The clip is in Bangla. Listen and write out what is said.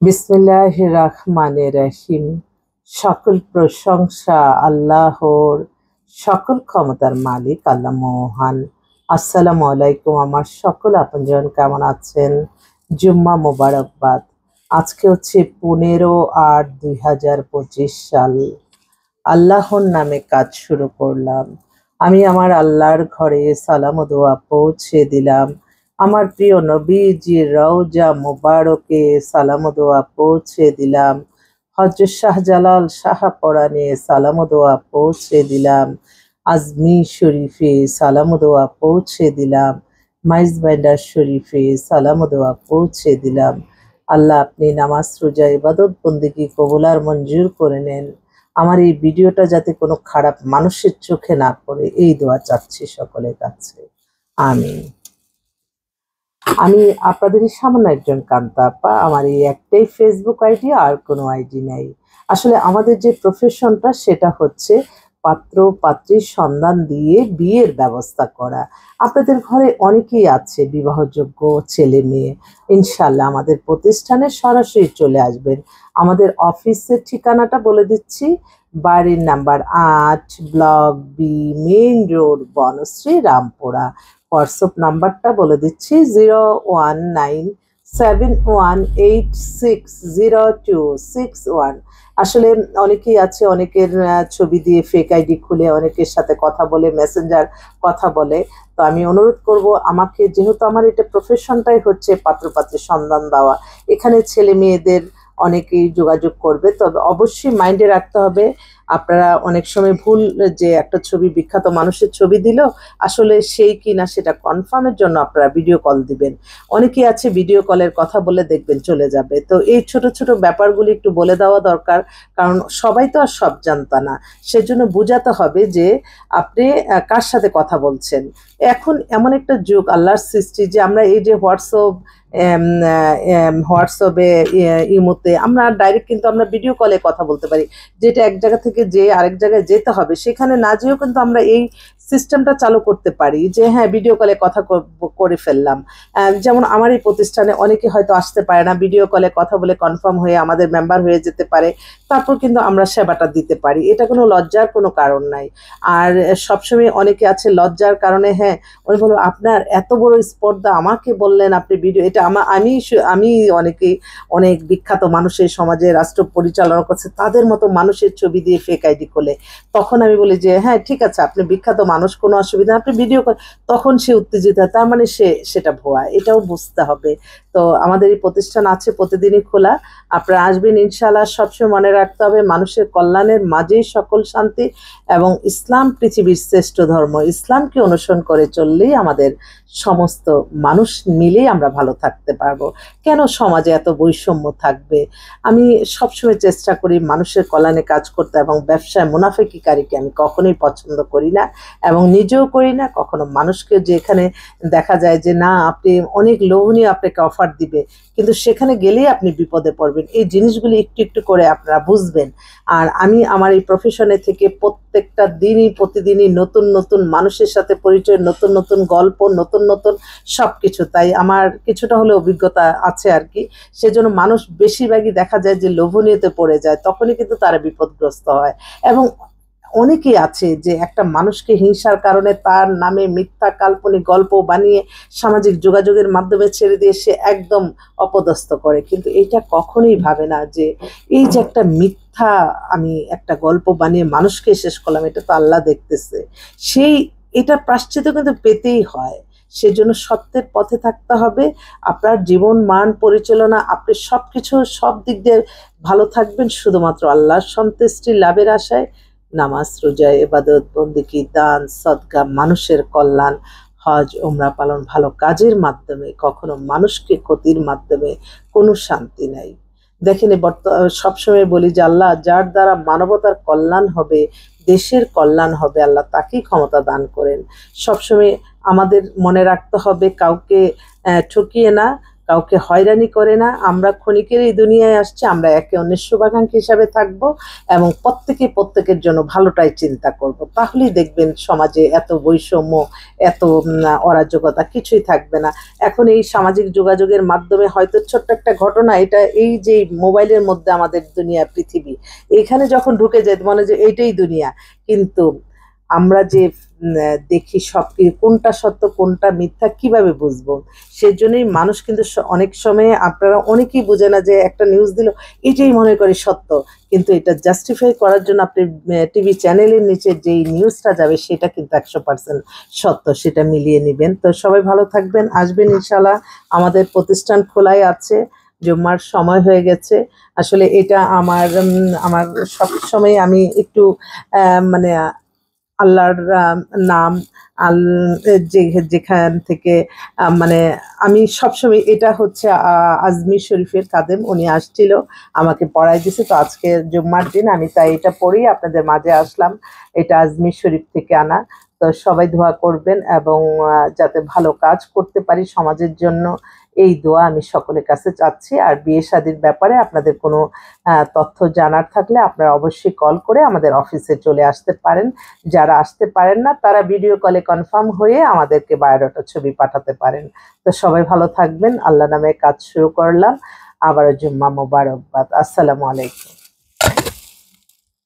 বিসমিল্লাহির রহমানির রহিম। সকল প্রশংসা আল্লাহর, সকল ক্ষমতার মালিক আল্লাহ মহান। আসসালামু আলাইকুম আমার সকল আপনজন, কেমন আছেন? জুম্মা মোবারকবাদ। আজকে হচ্ছে 15/8/2025 সাল। আল্লাহর নামে কাজ শুরু করলাম। আমি আমার আল্লাহর ঘরে সালাম ও দোয়া পৌঁছে দিলাম। আমার প্রিয় নবীজির রওজা মুবারকে সালাম ও দোয়া পৌঁছে দিলাম। হযরত শাহজালাল শাহপরানে সালাম ও দোয়া পৌঁছে দিলাম। আজমির শরীফে সালাম ও দোয়া পৌঁছে দিলাম। মাইজবান্ডার শরীফে সালাম ও দোয়া পৌঁছে দিলাম। আল্লাহ আপনি নামাজ রোজা ইবাদত বন্দেগী কবুল আর মঞ্জুর করে নেন। আমার এই ভিডিওটা যাতে কোনো খারাপ মানুষের চোখে না পড়ে, এই দোয়া চাচ্ছি সকলের কাছে। আমিন। আমি আপনাদেরই সামান্য একজন কান্তা আপা। আমার এই একটাই ফেসবুক আইডি, আর কোনো আইডি নাই। আসলে আমাদের যে প্রফেশনটা সেটা হচ্ছে পাত্র পাত্রীর সন্ধান দিয়ে বিয়ের ব্যবস্থা করা। আপনাদের ঘরে অনেকেই আছে বিবাহযোগ্য ছেলে মেয়ে, ইনশাল্লাহ আমাদের প্রতিষ্ঠানে সরাসরি চলে আসবেন। আমাদের অফিসের ঠিকানাটা বলে দিচ্ছি। বাড়ির number 8, block B, main road, Banasree, Rampura. WhatsApp নাম্বারটা বলে দিচ্ছি 01971860261। আসলে অনেকেই আছে, অনেকের ছবি দিয়ে ফেক আইডি খুলে অনেকের সাথে কথা বলে, মেসেঞ্জার কথা বলে। তো আমি অনুরোধ করব, আমাকে যেহেতু আমার এটা প্রফেশনটাই হচ্ছে পাত্রপাত্রীর সন্ধান দেওয়া, এখানে ছেলে মেয়েদের অনেকেই যোগাযোগ করবে। তবে অবশ্যই মাইন্ডে রাখতে হবে, আপনারা অনেক সময় ভুল, যে একটা ছবি বিখ্যাত মানুষের ছবি দিল, আসলে সেই কি না সেটা কনফার্মের জন্য আপনারা ভিডিও কল দিবেন। অনেকেই আছে ভিডিও কলের কথা বলে দেখবেন চলে যাবে। তো এই ছোট ছোট ব্যাপারগুলি একটু বলে দেওয়া দরকার, কারণ সবাই তো আর সব জানতা না। সেজন্য বোঝাতে হবে যে আপনি কার সাথে কথা বলছেন। এখন এমন একটা যুগ আল্লাহর সৃষ্টি যে আমরা এই যে হোয়াটসঅ্যাপে, ইমোতে আমরা ডাইরেক্ট কিন্তু আমরা ভিডিও কলে কথা বলতে পারি। যেটা এক জায়গা থেকে যে আরেক জায়গায় যেতে হবে সেখানে না যেয়েও কিন্তু আমরা এই সিস্টেমটা চালু করতে পারি যে হ্যাঁ ভিডিও কলে কথা করে ফেললাম। যেমন আমার এই প্রতিষ্ঠানে অনেকে হয়তো আসতে পারে না, ভিডিও কলে কথা বলে কনফার্ম হয়ে আমাদের মেম্বার হয়ে যেতে পারে, তারপর কিন্তু আমরা সেবাটা দিতে পারি। এটা কোনো লজ্জার কোনো কারণ নাই। আর সবসময় অনেকে আছে লজ্জার কারণে, হ্যাঁ উনি বলবো আপনার এত বড় স্পর্ধা, আমাকে বললেন আপনি ভিডিও, এটা আমি অনেকেই অনেক বিখ্যাত মানুষের সমাজে রাষ্ট্র পরিচালনা করছে, তাদের মতো মানুষের ছবি দিয়ে ফেক আইডি খোলে। তখন আমি বলি যে হ্যাঁ ঠিক আছে, আপনি বিখ্যাত মানুষ, কোনো অসুবিধা, আপনি ভিডিও করেন। তখন সে উত্তেজিত হয়, তার মানে সেটা ভুয়া, এটাও বুঝতে হবে। তো আমাদের এই প্রতিষ্ঠান আছে প্রতিদিনই খোলা, আপনারা আসবেন ইনশাআল্লাহ। সবসময় মনে রাখতে হবে মানুষের কল্যাণের মাঝেই সকল শান্তি, এবং ইসলাম পৃথিবীর শ্রেষ্ঠ ধর্ম। ইসলামকে অনুসরণ করে চললেই আমাদের সমস্ত মানুষ মিলেই আমরা ভালো থাকতে পারবো। কেন সমাজে এত বৈষম্য থাকবে? আমি সবসময় চেষ্টা করি মানুষের কল্যাণে কাজ করতে, এবং ব্যবসায় মুনাফিকিকারীকে আমি কখনোই পছন্দ করি না, এবং নিজেও করি না কখনো। মানুষকে যেখানে দেখা যায় যে না আপনি অনেক লোভনীয় আপনাকে অফার দিবে, কিন্তু সেখানে গেলেই আপনি বিপদে পড়বেন, এই জিনিসগুলি একটু একটু করে আপনারা বুঝবেন। আর আমি আমার এই প্রফেশনে থেকে প্রত্যেকটা দিনই প্রতিদিনই নতুন নতুন মানুষের সাথে পরিচয়, নতুন নতুন গল্প, নতুন নতুন সব কিছু, তাই আমার কিছুটা হলে অভিজ্ঞতা আছে আর কি। সেজন্য মানুষ বেশিরভাগই দেখা যায় যে লোভনীয়তে পড়ে যায়, তখনই কিন্তু তারা বিপদগ্রস্ত হয়। এবং অনেকেই আছে যে একটা মানুষকে হিংসার কারণে তার নামে মিথ্যা কাল্পনিক গল্প বানিয়ে সামাজিক যোগাযোগের মাধ্যমে ছেড়ে দিয়ে সে একদম অপদস্থ করে, কিন্তু এটা কখনোই ভাবে না যে এই যে একটা মিথ্যা আমি একটা গল্প বানিয়ে মানুষকে শেষ করলাম, এটা তো আল্লাহ দেখতেছে। সেই এটা প্রায়শ্চিত্ত কিন্তু পেতেই হয়। সেজন্য সত্যের পথে থাকতে হবে। আপনার জীবন মান পরিচালনা, আপনি সবকিছু সব দিক দিয়ে ভালো থাকবেন শুধুমাত্র আল্লাহর সন্তুষ্টি লাভের আশায়। নামাজ রোজা ইবাদত বন্দেগী, দান সদকা, মানুষের কল্যাণ, হজ ওমরা পালন, ভালো কাজের মাধ্যমে, কখনো মানুষকে ক্ষতির মাধ্যমে কোনো শান্তি নাই। দেখেন সবসময় বলি যে আল্লাহ যার দ্বারা মানবতার কল্যাণ হবে, দেশের কল্যাণ হবে, আল্লাহ তাকেই ক্ষমতা দান করেন। সবসময় আমাদের মনে রাখতে হবে কাউকে ঠকিয়ে না, কাউকে হয়রানি করে না। আমরা ক্ষণিকের এই দুনিয়ায় আসছি, আমরা একে অন্যের শুভাকাঙ্ক্ষী হিসাবে থাকব এবং প্রত্যেকের জন্য ভালোটাই চিন্তা করব। তাহলেই দেখবেন সমাজে এত বৈষম্য, এত অরাজকতা কিছুই থাকবে না। এখন এই সামাজিক যোগাযোগের মাধ্যমে হয়তো ছোট্ট একটা ঘটনা, এটা এই যে মোবাইলের মধ্যে আমাদের দুনিয়া পৃথিবী, এখানে যখন ঢুকে যায় মনে হয় যে এইটাই দুনিয়া, কিন্তু আমরা যে দেখি সব কোনটা সত্য কোনটা মিথ্যা কিভাবে বুঝবো? সেজন্যই মানুষ কিন্তু অনেক সময় আপনারা অনেকেই বোঝে না যে একটা নিউজ দিল এটাই মনে করে সত্য, কিন্তু এটা জাস্টিফাই করার জন্য আপনি টিভি চ্যানেলের নিচে যেই নিউজটা যাবে সেটা কিন্তু 100% সত্য, সেটা মিলিয়ে নেবেন। তো সবাই ভালো থাকবেন, আসবেন ইনশাল্লাহ। আমাদের প্রতিষ্ঠান খোলাই আছে, জুম্মার সময় হয়ে গেছে। আসলে এটা আমার সবসময় আমি একটু মানে আল্লাহর নাম আল যেখান থেকে মানে আমি সবসময় এটা হচ্ছে আজমির শরীফের কাদেম, উনি আসছিল আমাকে পড়াই দিছে। তো আজকে জুম্মার দিন আমি তাই এটা পড়েই আপনাদের মাঝে আসলাম। এটা আজমির শরীফ থেকে আনা। তো সবাই দোয়া করবেন এবং যাতে ভালো কাজ করতে পারি সমাজের জন্য, এই দোয়া আমি সকলের কাছে চাচ্ছি। আর বিয়ে শাদীর ব্যাপারে আপনাদের কোনো তথ্য জানার থাকলে আপনারা অবশ্যই কল করে আমাদের অফিসে চলে আসতে পারেন। যারা আসতে পারেন না তারা ভিডিও কলে কনফার্ম হয়ে আমাদেরকে বায়োডাটা ছবি পাঠাতে পারেন। তো সবাই ভালো থাকবেন। আল্লাহ নামে কাজ শুরু করলাম। আবারও জুম্মা মোবারকবাদ। আসসালামু আলাইকুম।